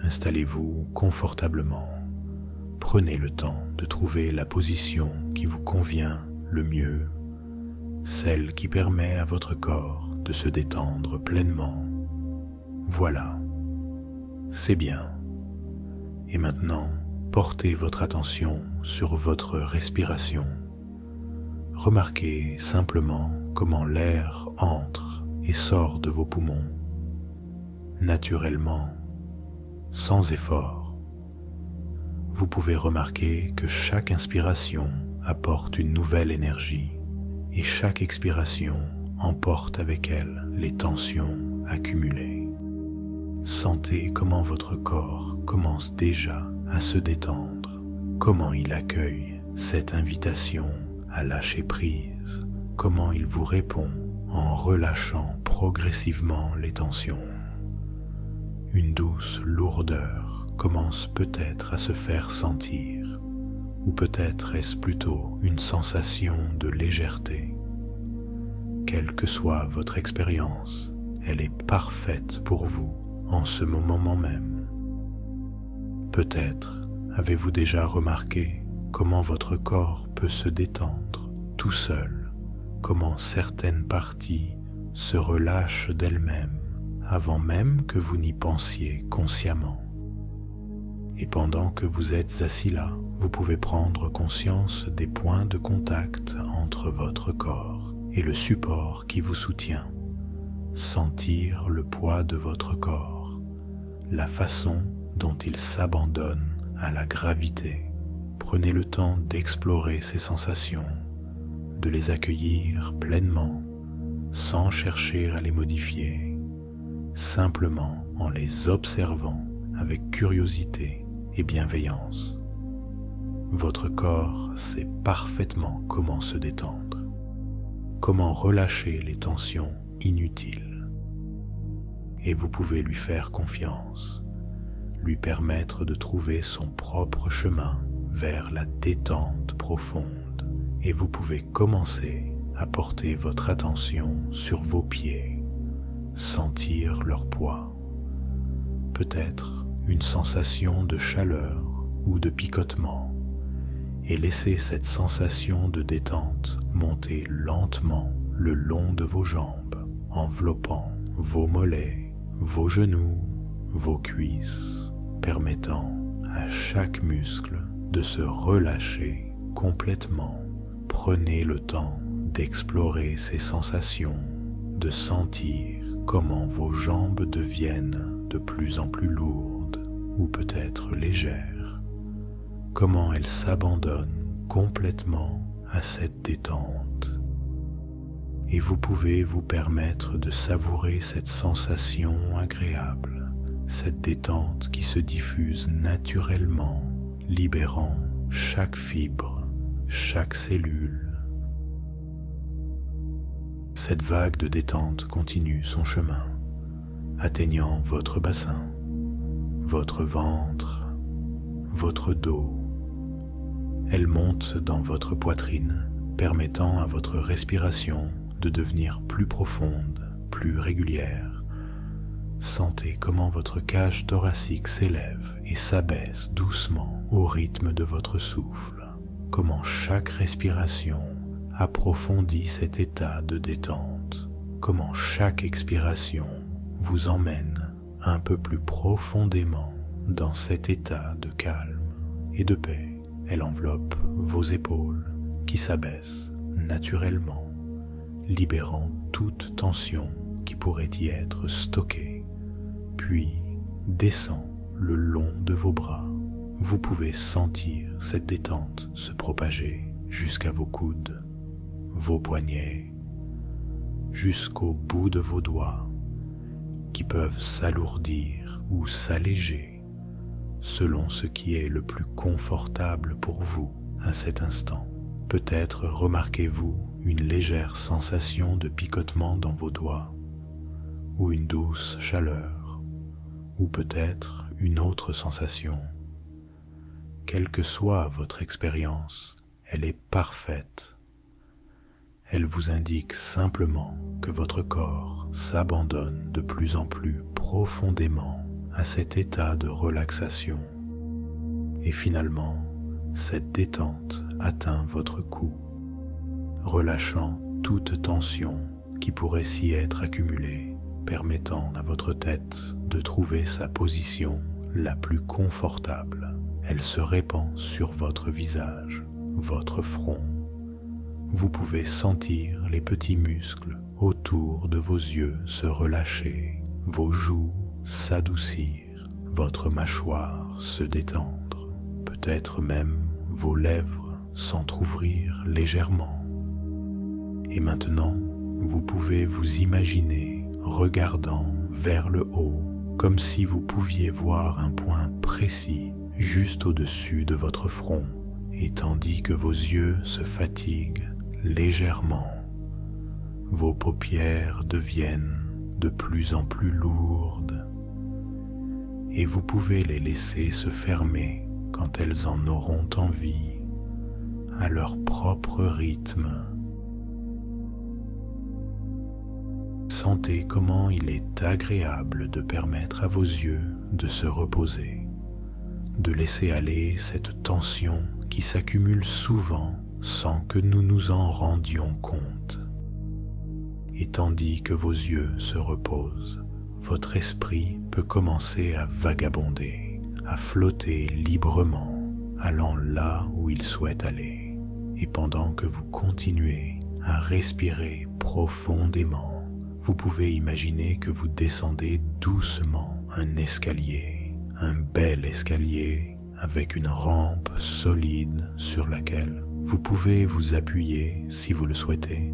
Installez-vous confortablement. Prenez le temps de trouver la position qui vous convient le mieux, celle qui permet à votre corps de se détendre pleinement. Voilà, c'est bien. Et maintenant, portez votre attention sur votre respiration. Remarquez simplement comment l'air entre et sort de vos poumons, naturellement, sans effort. Vous pouvez remarquer que chaque inspiration apporte une nouvelle énergie et chaque expiration emporte avec elle les tensions accumulées. Sentez comment votre corps commence déjà à se détendre, comment il accueille cette invitation à lâcher prise, comment il vous répond en relâchant progressivement les tensions. Une douce lourdeur commence peut-être à se faire sentir, ou peut-être est-ce plutôt une sensation de légèreté. Quelle que soit votre expérience, elle est parfaite pour vous en ce moment même. Peut-être avez-vous déjà remarqué comment votre corps peut se détendre tout seul, comment certaines parties se relâchent d'elles-mêmes avant même que vous n'y pensiez consciemment. Et pendant que vous êtes assis là, vous pouvez prendre conscience des points de contact entre votre corps et le support qui vous soutient. Sentir le poids de votre corps, la façon dont il s'abandonne à la gravité. Prenez le temps d'explorer ces sensations, de les accueillir pleinement, sans chercher à les modifier, simplement en les observant avec curiosité et bienveillance. Votre corps sait parfaitement comment se détendre, comment relâcher les tensions inutiles. Et vous pouvez lui faire confiance, lui permettre de trouver son propre chemin vers la détente profonde. Et vous pouvez commencer à porter votre attention sur vos pieds, sentir leur poids, peut-être une sensation de chaleur ou de picotement, et laisser cette sensation de détente monter lentement le long de vos jambes, enveloppant vos mollets, vos genoux, vos cuisses, permettant à chaque muscle de se relâcher complètement. Prenez le temps d'explorer ces sensations, de sentir comment vos jambes deviennent de plus en plus lourdes ou peut-être légères, comment elles s'abandonnent complètement à cette détente. Et vous pouvez vous permettre de savourer cette sensation agréable, cette détente qui se diffuse naturellement, libérant chaque fibre, chaque cellule. Cette vague de détente continue son chemin, atteignant votre bassin, votre ventre, votre dos. Elle monte dans votre poitrine, permettant à votre respiration de devenir plus profonde, plus régulière. Sentez comment votre cage thoracique s'élève et s'abaisse doucement au rythme de votre souffle, comment chaque respiration approfondit cet état de détente, comment chaque expiration vous emmène un peu plus profondément dans cet état de calme et de paix. Elle enveloppe vos épaules qui s'abaissent naturellement, libérant toute tension qui pourrait y être stockée, puis descend le long de vos bras. Vous pouvez sentir cette détente se propager jusqu'à vos coudes, vos poignets, jusqu'au bout de vos doigts, qui peuvent s'alourdir ou s'alléger selon ce qui est le plus confortable pour vous à cet instant. Peut-être remarquez-vous une légère sensation de picotement dans vos doigts, ou une douce chaleur, ou peut-être une autre sensation. Quelle que soit votre expérience, elle est parfaite. Elle vous indique simplement que votre corps s'abandonne de plus en plus profondément à cet état de relaxation. Et finalement, cette détente atteint votre cou, relâchant toute tension qui pourrait s'y être accumulée, permettant à votre tête de trouver sa position la plus confortable. Elle se répand sur votre visage, votre front. Vous pouvez sentir les petits muscles autour de vos yeux se relâcher, vos joues s'adoucir, votre mâchoire se détendre, peut-être même vos lèvres s'entr'ouvrir légèrement. Et maintenant, vous pouvez vous imaginer regardant vers le haut, comme si vous pouviez voir un point précis juste au-dessus de votre front, et tandis que vos yeux se fatiguent légèrement, vos paupières deviennent de plus en plus lourdes, et vous pouvez les laisser se fermer quand elles en auront envie, à leur propre rythme. Sentez comment il est agréable de permettre à vos yeux de se reposer, de laisser aller cette tension qui s'accumule souvent sans que nous nous en rendions compte. Et tandis que vos yeux se reposent, votre esprit peut commencer à vagabonder, à flotter librement, allant là où il souhaite aller. Et pendant que vous continuez à respirer profondément, vous pouvez imaginer que vous descendez doucement un escalier, un bel escalier avec une rampe solide sur laquelle vous pouvez vous appuyer si vous le souhaitez,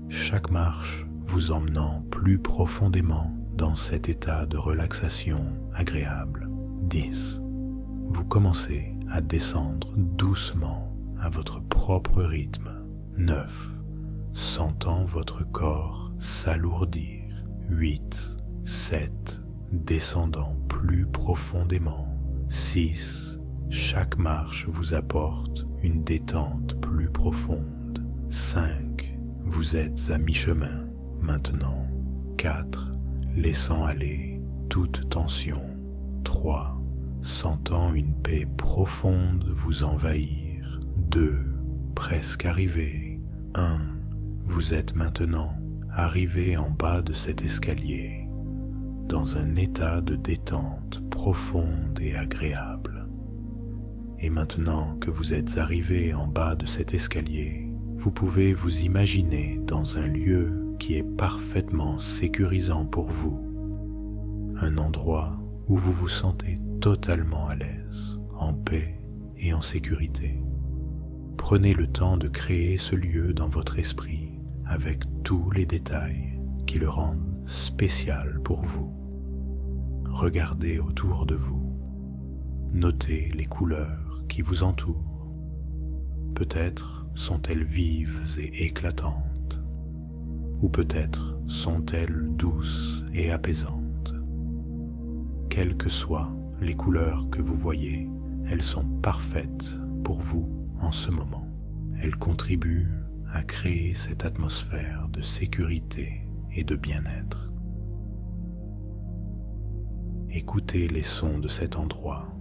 chaque marche vous emmenant plus profondément dans cet état de relaxation agréable. 10. Vous commencez à descendre doucement à votre propre rythme. 9. Sentant votre corps s'alourdir. 8. 7. Descendant plus profondément. 6. Chaque marche vous apporte une détente plus profonde. 5. Vous êtes à mi-chemin maintenant. 4. Laissant aller toute tension. 3. Sentant une paix profonde vous envahir. 2. Presque arrivé. 1. Vous êtes maintenant arrivé en bas de cet escalier, dans un état de détente profonde et agréable. Et maintenant que vous êtes arrivé en bas de cet escalier, vous pouvez vous imaginer dans un lieu qui est parfaitement sécurisant pour vous, un endroit où vous vous sentez totalement à l'aise, en paix et en sécurité. Prenez le temps de créer ce lieu dans votre esprit avec tous les détails qui le rendent spécial pour vous. Regardez autour de vous. Notez les couleurs qui vous entourent. Peut-être sont-elles vives et éclatantes, ou peut-être sont-elles douces et apaisantes. Quelles que soient les couleurs que vous voyez, elles sont parfaites pour vous en ce moment. Elles contribuent à créer cette atmosphère de sécurité et de bien-être. Écoutez les sons de cet endroit,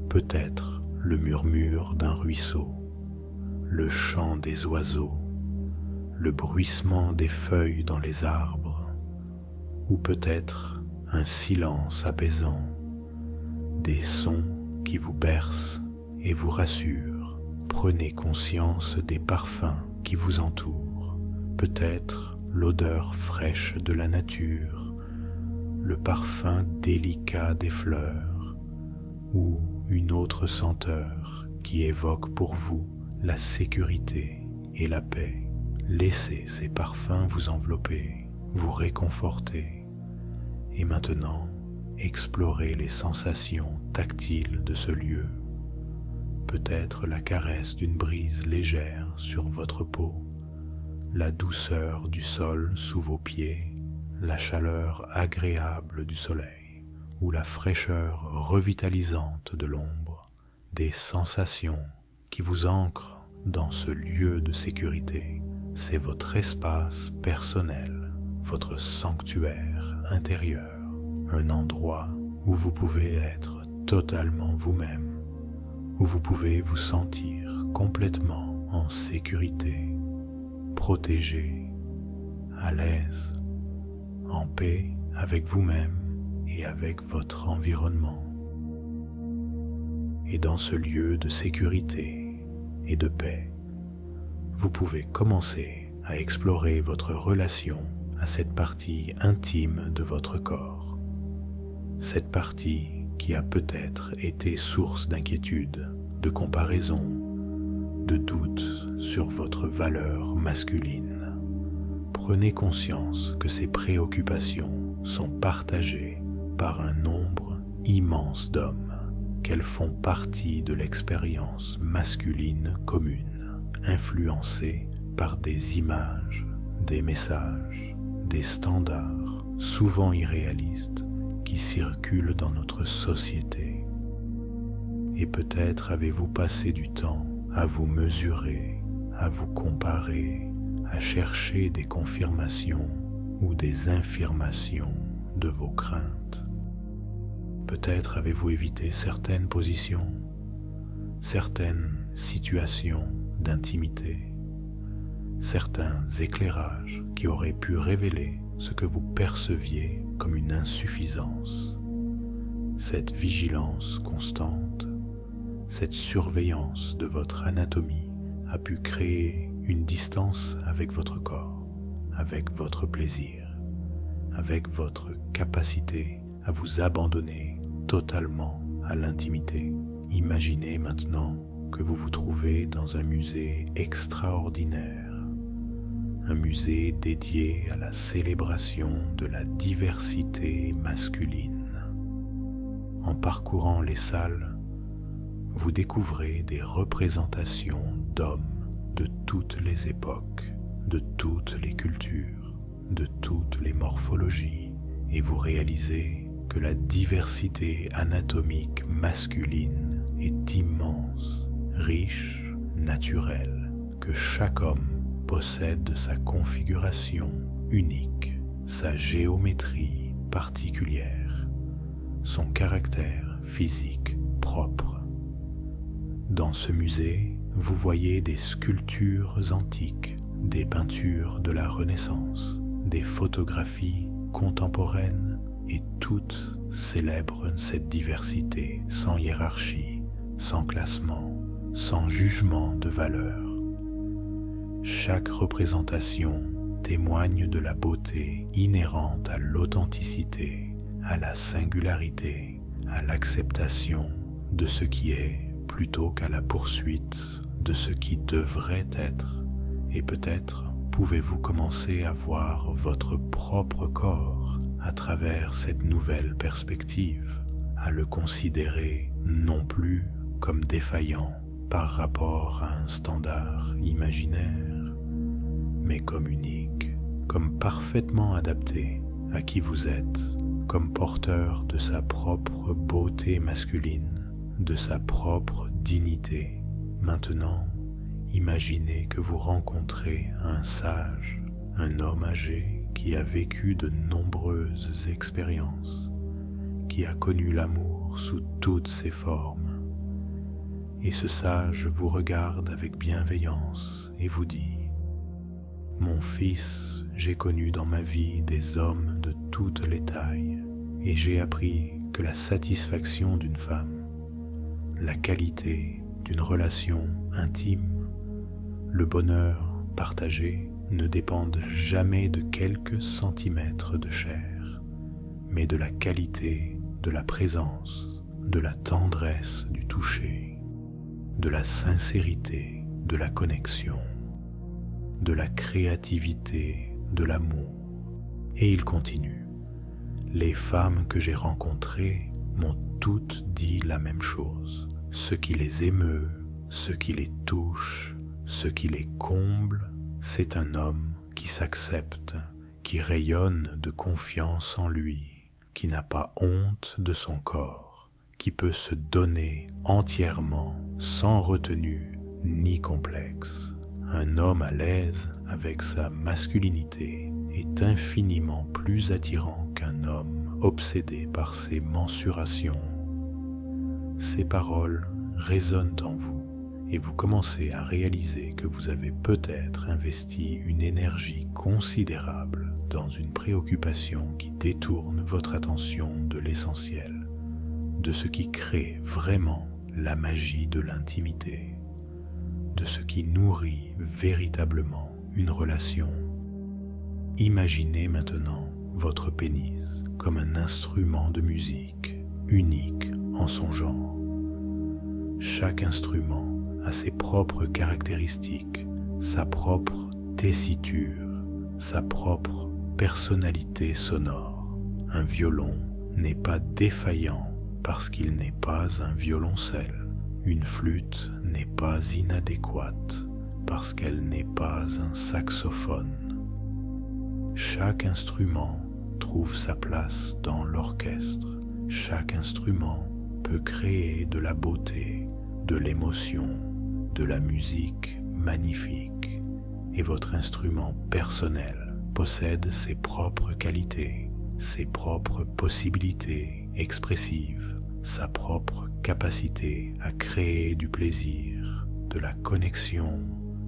peut-être le murmure d'un ruisseau, le chant des oiseaux, le bruissement des feuilles dans les arbres, ou peut-être un silence apaisant, des sons qui vous bercent et vous rassurent. Prenez conscience des parfums qui vous entourent, peut-être l'odeur fraîche de la nature, le parfum délicat des fleurs, ou une autre senteur qui évoque pour vous la sécurité et la paix. Laissez ces parfums vous envelopper, vous réconforter, et maintenant explorez les sensations tactiles de ce lieu. Peut-être la caresse d'une brise légère sur votre peau, la douceur du sol sous vos pieds, la chaleur agréable du soleil ou la fraîcheur revitalisante de l'ombre, des sensations qui vous ancrent dans ce lieu de sécurité. C'est votre espace personnel, votre sanctuaire intérieur, un endroit où vous pouvez être totalement vous-même, où vous pouvez vous sentir complètement en sécurité, protégé, à l'aise, en paix avec vous-même et avec votre environnement. Et dans ce lieu de sécurité et de paix, vous pouvez commencer à explorer votre relation à cette partie intime de votre corps. Cette partie qui a peut-être été source d'inquiétude, de comparaison, de doute sur votre valeur masculine. Prenez conscience que ces préoccupations sont partagées par un nombre immense d'hommes, qu'elles font partie de l'expérience masculine commune, influencée par des images, des messages, des standards souvent irréalistes qui circulent dans notre société. Et peut-être avez-vous passé du temps à vous mesurer, à vous comparer, à chercher des confirmations ou des infirmations de vos craintes. Peut-être avez-vous évité certaines positions, certaines situations d'intimité, certains éclairages qui auraient pu révéler ce que vous perceviez comme une insuffisance. Cette vigilance constante, cette surveillance de votre anatomie a pu créer une distance avec votre corps, avec votre plaisir, avec votre capacité à vous abandonner totalement à l'intimité. Imaginez maintenant que vous vous trouvez dans un musée extraordinaire, un musée dédié à la célébration de la diversité masculine. En parcourant les salles, vous découvrez des représentations d'hommes de toutes les époques, de toutes les cultures, de toutes les morphologies, et vous réalisez que la diversité anatomique masculine est immense, riche, naturelle, que chaque homme possède sa configuration unique, sa géométrie particulière, son caractère physique propre. Dans ce musée, vous voyez des sculptures antiques, des peintures de la Renaissance, des photographies contemporaines, et toutes célèbrent cette diversité sans hiérarchie, sans classement, sans jugement de valeur. Chaque représentation témoigne de la beauté inhérente à l'authenticité, à la singularité, à l'acceptation de ce qui est plutôt qu'à la poursuite de ce qui devrait être. Et peut-être pouvez-vous commencer à voir votre propre corps à travers cette nouvelle perspective, à le considérer non plus comme défaillant par rapport à un standard imaginaire, mais comme unique, comme parfaitement adapté à qui vous êtes, comme porteur de sa propre beauté masculine, de sa propre dignité. Maintenant, imaginez que vous rencontrez un sage, un homme âgé qui a vécu de nombreuses expériences, qui a connu l'amour sous toutes ses formes. Et ce sage vous regarde avec bienveillance et vous dit : « Mon fils, j'ai connu dans ma vie des hommes de toutes les tailles, et j'ai appris que la satisfaction d'une femme, la qualité d'une relation intime, le bonheur partagé ne dépendent jamais de quelques centimètres de chair, mais de la qualité de la présence, de la tendresse du toucher, de la sincérité de la connexion, de la créativité de l'amour. » Et il continue : « Les femmes que j'ai rencontrées m'ont toutes dit la même chose. Ce qui les émeut, ce qui les touche, ce qui les comble, c'est un homme qui s'accepte, qui rayonne de confiance en lui, qui n'a pas honte de son corps, qui peut se donner entièrement, sans retenue ni complexe. Un homme à l'aise avec sa masculinité est infiniment plus attirant qu'un homme obsédé par ces mensurations. Ces paroles résonnent en vous et vous commencez à réaliser que vous avez peut-être investi une énergie considérable dans une préoccupation qui détourne votre attention de l'essentiel, de ce qui crée vraiment la magie de l'intimité, de ce qui nourrit véritablement une relation. Imaginez maintenant votre pénis comme un instrument de musique unique en son genre. Chaque instrument a ses propres caractéristiques, sa propre tessiture, sa propre personnalité sonore. Un violon n'est pas défaillant parce qu'il n'est pas un violoncelle. Une flûte n'est pas inadéquate parce qu'elle n'est pas un saxophone. Chaque instrument trouve sa place dans l'orchestre. Chaque instrument peut créer de la beauté, de l'émotion, de la musique magnifique. Et votre instrument personnel possède ses propres qualités, ses propres possibilités expressives, sa propre capacité à créer du plaisir, de la connexion,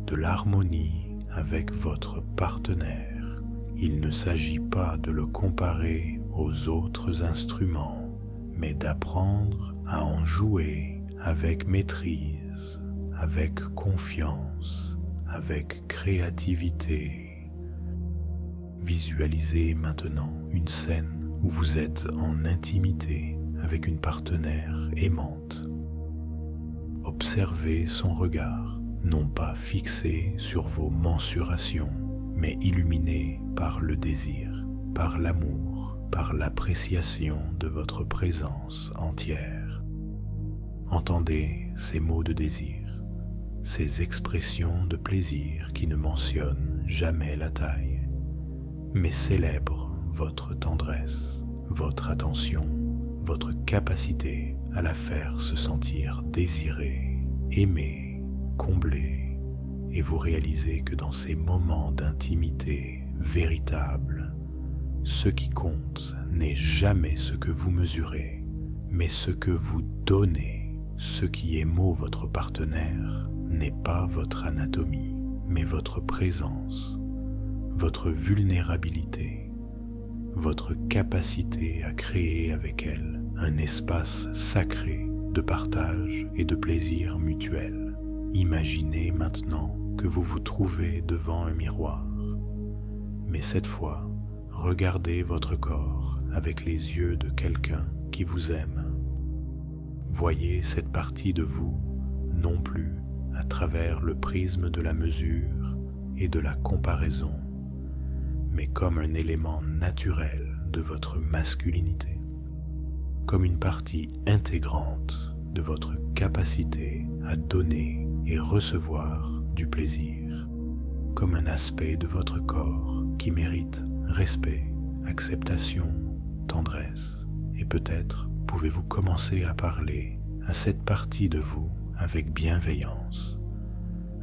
de l'harmonie avec votre partenaire. Il ne s'agit pas de le comparer aux autres instruments, mais d'apprendre à en jouer avec maîtrise, avec confiance, avec créativité. Visualisez maintenant une scène où vous êtes en intimité avec une partenaire aimante. Observez son regard, non pas fixé sur vos mensurations, mais illuminé par le désir, par l'amour, par l'appréciation de votre présence entière. Entendez ces mots de désir, ces expressions de plaisir qui ne mentionnent jamais la taille, mais célèbrent votre tendresse, votre attention, votre capacité à la faire se sentir désirée, aimée, comblée, et vous réalisez que dans ces moments d'intimité véritable, ce qui compte n'est jamais ce que vous mesurez, mais ce que vous donnez. Ce qui émeut votre partenaire n'est pas votre anatomie, mais votre présence, votre vulnérabilité, votre capacité à créer avec elle un espace sacré de partage et de plaisir mutuel. Imaginez maintenant que vous vous trouvez devant un miroir, mais cette fois, regardez votre corps avec les yeux de quelqu'un qui vous aime. Voyez cette partie de vous non plus à travers le prisme de la mesure et de la comparaison, mais comme un élément naturel de votre masculinité, comme une partie intégrante de votre capacité à donner et recevoir du plaisir, comme un aspect de votre corps qui mérite respect, acceptation, tendresse. Et peut-être pouvez-vous commencer à parler à cette partie de vous avec bienveillance,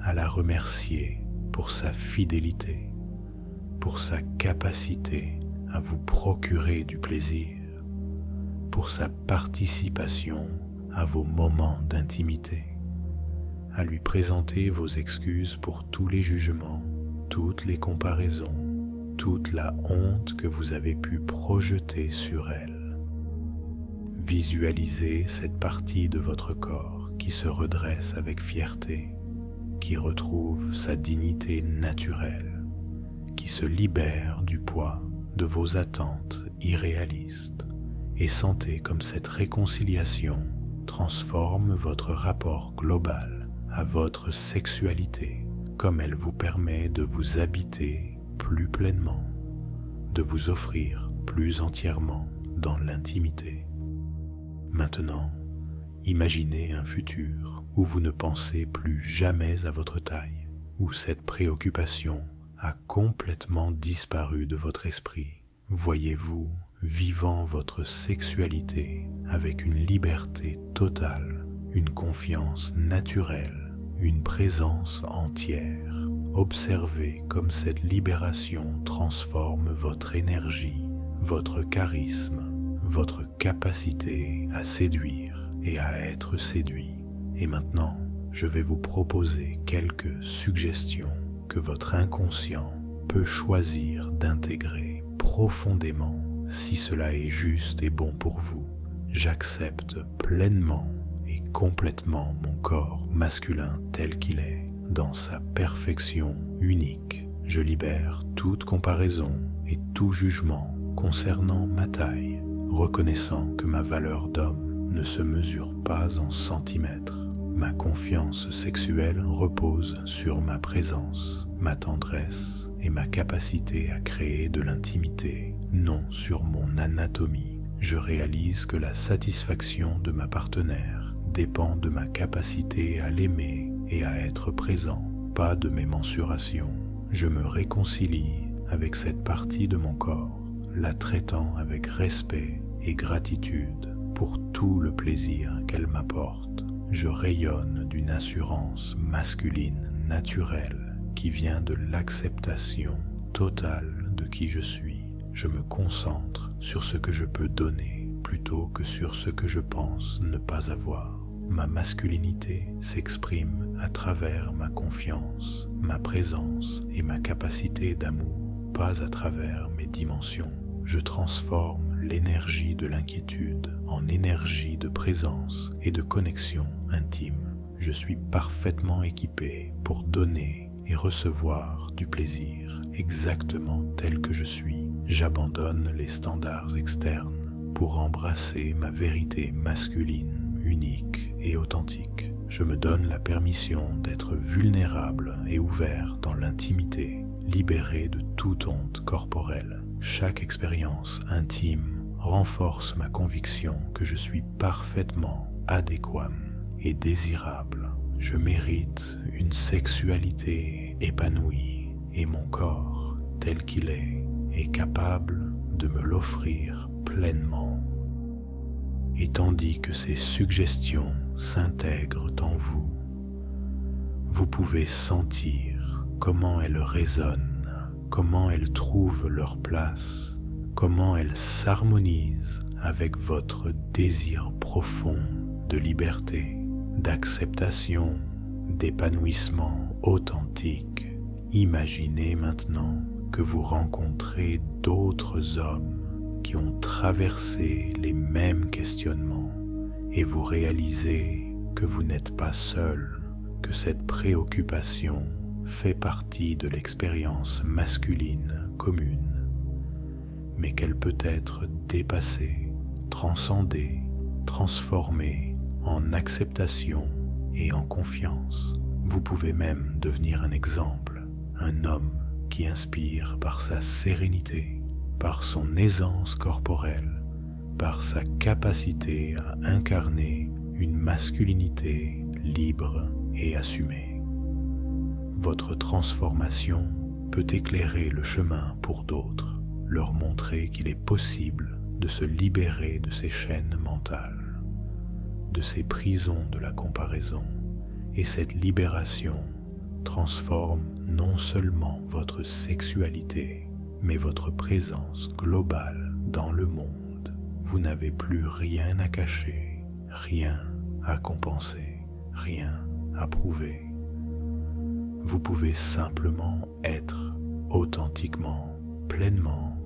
à la remercier pour sa fidélité, pour sa capacité à vous procurer du plaisir, pour sa participation à vos moments d'intimité, à lui présenter vos excuses pour tous les jugements, toutes les comparaisons, toute la honte que vous avez pu projeter sur elle. Visualisez cette partie de votre corps qui se redresse avec fierté, qui retrouve sa dignité naturelle, qui se libère du poids de vos attentes irréalistes, et sentez comme cette réconciliation transforme votre rapport global à votre sexualité, comme elle vous permet de vous habiter plus pleinement, de vous offrir plus entièrement dans l'intimité. Maintenant, imaginez un futur où vous ne pensez plus jamais à votre taille, où cette préoccupation a complètement disparu de votre esprit. Voyez-vous vivant votre sexualité avec une liberté totale, une confiance naturelle, une présence entière. Observez comme cette libération transforme votre énergie, votre charisme, votre capacité à séduire et à être séduit. Et maintenant, je vais vous proposer quelques suggestions que votre inconscient peut choisir d'intégrer profondément si cela est juste et bon pour vous. J'accepte pleinement et complètement mon corps masculin tel qu'il est, dans sa perfection unique. Je libère toute comparaison et tout jugement concernant ma taille, reconnaissant que ma valeur d'homme ne se mesure pas en centimètres. Ma confiance sexuelle repose sur ma présence, ma tendresse et ma capacité à créer de l'intimité, non sur mon anatomie. Je réalise que la satisfaction de ma partenaire dépend de ma capacité à l'aimer et à être présent, pas de mes mensurations. Je me réconcilie avec cette partie de mon corps, la traitant avec respect et gratitude pour tout le plaisir qu'elle m'apporte. Je rayonne d'une assurance masculine naturelle qui vient de l'acceptation totale de qui je suis. Je me concentre sur ce que je peux donner plutôt que sur ce que je pense ne pas avoir. Ma masculinité s'exprime à travers ma confiance, ma présence et ma capacité d'amour, pas à travers mes dimensions. Je transforme l'énergie de l'inquiétude en énergie de présence et de connexion intime. Je suis parfaitement équipé pour donner et recevoir du plaisir exactement tel que je suis. J'abandonne les standards externes pour embrasser ma vérité masculine, unique et authentique. Je me donne la permission d'être vulnérable et ouvert dans l'intimité, libéré de toute honte corporelle. Chaque expérience intime renforce ma conviction que je suis parfaitement adéquat et désirable. Je mérite une sexualité épanouie et mon corps, tel qu'il est capable de me l'offrir pleinement. Et tandis que ces suggestions s'intègrent en vous, vous pouvez sentir comment elles résonnent, comment elles trouvent leur place, comment elles s'harmonisent avec votre désir profond de liberté, d'acceptation, d'épanouissement authentique. Imaginez maintenant que vous rencontrez d'autres hommes qui ont traversé les mêmes questionnements et vous réalisez que vous n'êtes pas seul, que cette préoccupation fait partie de l'expérience masculine commune, mais qu'elle peut être dépassée, transcendée, transformée en acceptation et en confiance. Vous pouvez même devenir un exemple, un homme qui inspire par sa sérénité, par son aisance corporelle, par sa capacité à incarner une masculinité libre et assumée. Votre transformation peut éclairer le chemin pour d'autres, leur montrer qu'il est possible de se libérer de ces chaînes mentales, de ces prisons de la comparaison, et cette libération transforme non seulement votre sexualité, mais votre présence globale dans le monde. Vous n'avez plus rien à cacher, rien à compenser, rien à prouver. Vous pouvez simplement être authentiquement, pleinement,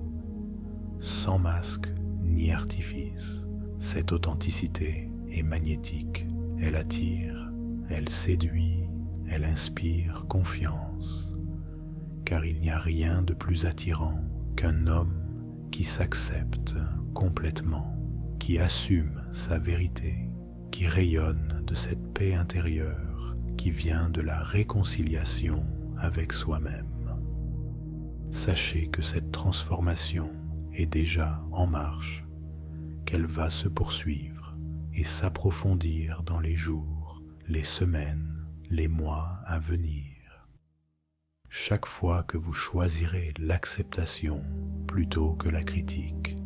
sans masque ni artifice. Cette authenticité est magnétique, elle attire, elle séduit, elle inspire confiance, car il n'y a rien de plus attirant qu'un homme qui s'accepte complètement, qui assume sa vérité, qui rayonne de cette paix intérieure qui vient de la réconciliation avec soi-même. Sachez que cette transformation est déjà en marche, qu'elle va se poursuivre et s'approfondir dans les jours, les semaines, les mois à venir. Chaque fois que vous choisirez l'acceptation plutôt que la critique,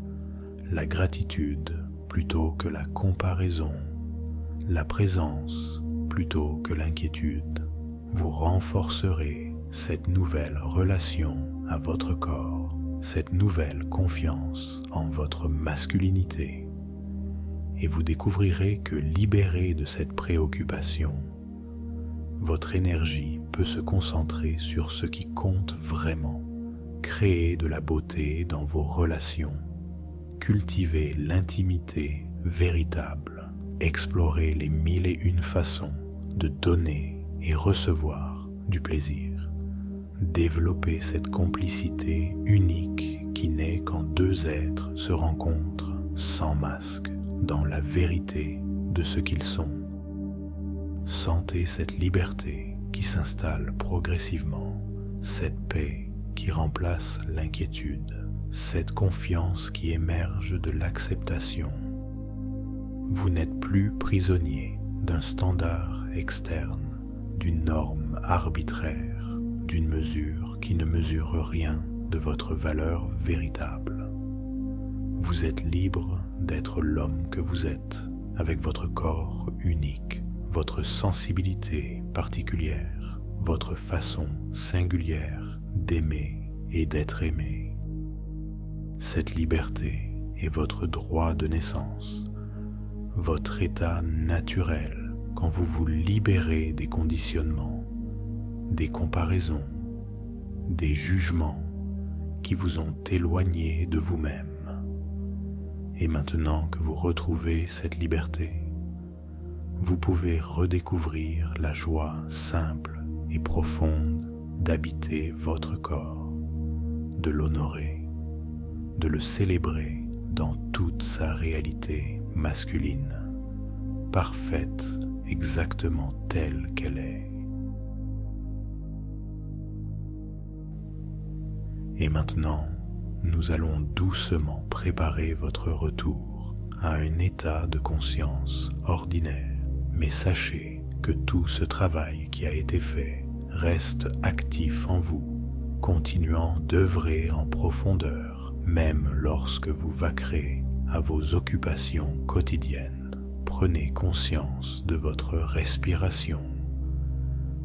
la gratitude plutôt que la comparaison, la présence plutôt que l'inquiétude, vous renforcerez cette nouvelle relation à votre corps cette nouvelle confiance en votre masculinité et vous découvrirez que libéré de cette préoccupation, votre énergie peut se concentrer sur ce qui compte vraiment, créer de la beauté dans vos relations, cultiver l'intimité véritable, explorer les 1001 façons de donner et recevoir du plaisir, développer cette complicité unique qui n'est quand deux êtres se rencontrent sans masque dans la vérité de ce qu'ils sont. Sentez cette liberté qui s'installe progressivement, cette paix qui remplace l'inquiétude, cette confiance qui émerge de l'acceptation. Vous n'êtes plus prisonnier d'un standard externe, d'une norme arbitraire, d'une mesure qui ne mesure rien de votre valeur véritable. Vous êtes libre d'être l'homme que vous êtes, avec votre corps unique, votre sensibilité particulière, votre façon singulière d'aimer et d'être aimé. Cette liberté est votre droit de naissance, votre état naturel quand vous vous libérez des conditionnements, des comparaisons, des jugements qui vous ont éloigné de vous-même. Et maintenant que vous retrouvez cette liberté, vous pouvez redécouvrir la joie simple et profonde d'habiter votre corps, de l'honorer, de le célébrer dans toute sa réalité masculine, parfaite exactement telle qu'elle est. Et maintenant, nous allons doucement préparer votre retour à un état de conscience ordinaire. Mais sachez que tout ce travail qui a été fait reste actif en vous, continuant d'œuvrer en profondeur, même lorsque vous vaquerez à vos occupations quotidiennes. Prenez conscience de votre respiration.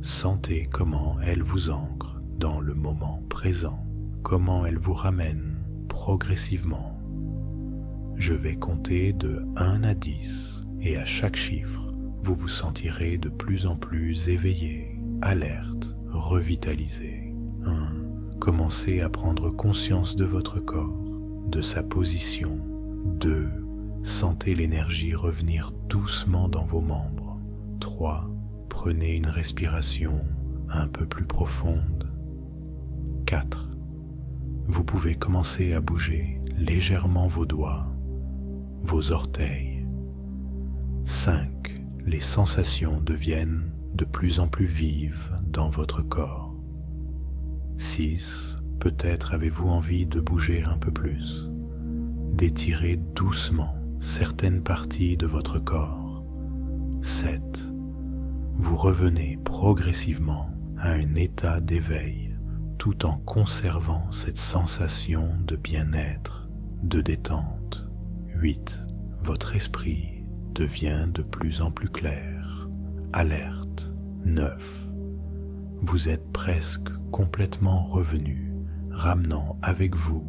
Sentez comment elle vous ancre dans le moment présent, comment elle vous ramène progressivement. Je vais compter de 1 à 10 et à chaque chiffre, vous vous sentirez de plus en plus éveillé, alerte, revitalisé. 1. Commencez à prendre conscience de votre corps, de sa position. 2. Sentez l'énergie revenir doucement dans vos membres. 3. Prenez une respiration un peu plus profonde. 4. Vous pouvez commencer à bouger légèrement vos doigts, vos orteils. 5. Les sensations deviennent de plus en plus vives dans votre corps. 6. Peut-être avez-vous envie de bouger un peu plus, d'étirer doucement certaines parties de votre corps. 7. Vous revenez progressivement à un état d'éveil tout en conservant cette sensation de bien-être, de détente. 8. Votre esprit devient de plus en plus clair, alerte. 9. Vous êtes presque complètement revenu, ramenant avec vous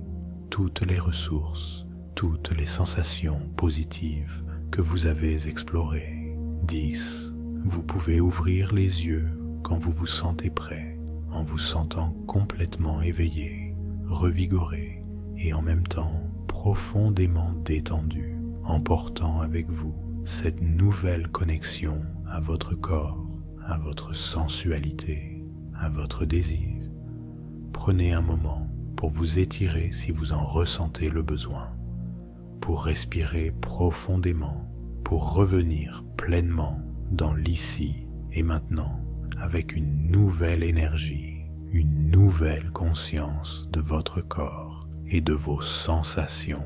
toutes les ressources, toutes les sensations positives que vous avez explorées. 10. Vous pouvez ouvrir les yeux quand vous vous sentez prêt, en vous sentant complètement éveillé, revigoré et en même temps profondément détendu, emportant avec vous cette nouvelle connexion à votre corps, à votre sensualité, à votre désir. Prenez un moment pour vous étirer si vous en ressentez le besoin, pour respirer profondément, pour revenir pleinement dans l'ici et maintenant avec une nouvelle énergie, une nouvelle conscience de votre corps et de vos sensations.